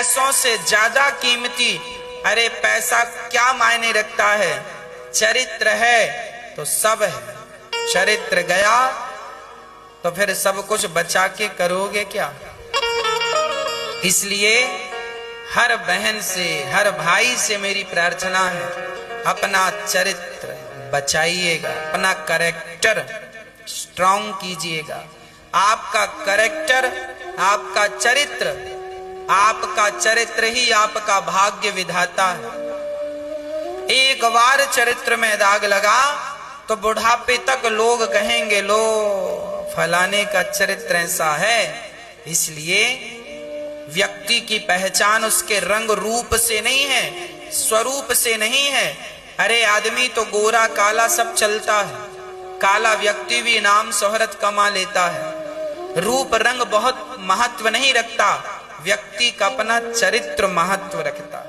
पैसों से ज्यादा कीमती, अरे पैसा क्या मायने रखता है, चरित्र है तो सब है, चरित्र गया तो फिर सब कुछ बचा के करोगे क्या। इसलिए हर बहन से, हर भाई से मेरी प्रार्थना है, अपना चरित्र बचाइएगा, अपना कैरेक्टर स्ट्रांग कीजिएगा। आपका कैरेक्टर, आपका चरित्र ही आपका भाग्य विधाता है। एक बार चरित्र में दाग लगा तो बुढ़ापे तक लोग कहेंगे, लो फलाने का चरित्र ऐसा है। इसलिए व्यक्ति की पहचान उसके रंग रूप से नहीं है, स्वरूप से नहीं है। अरे आदमी तो गोरा काला सब चलता है, काला व्यक्ति भी नाम शोहरत कमा लेता है। रूप रंग बहुत महत्व नहीं रखता, व्यक्ति का अपना चरित्र महत्व रखता।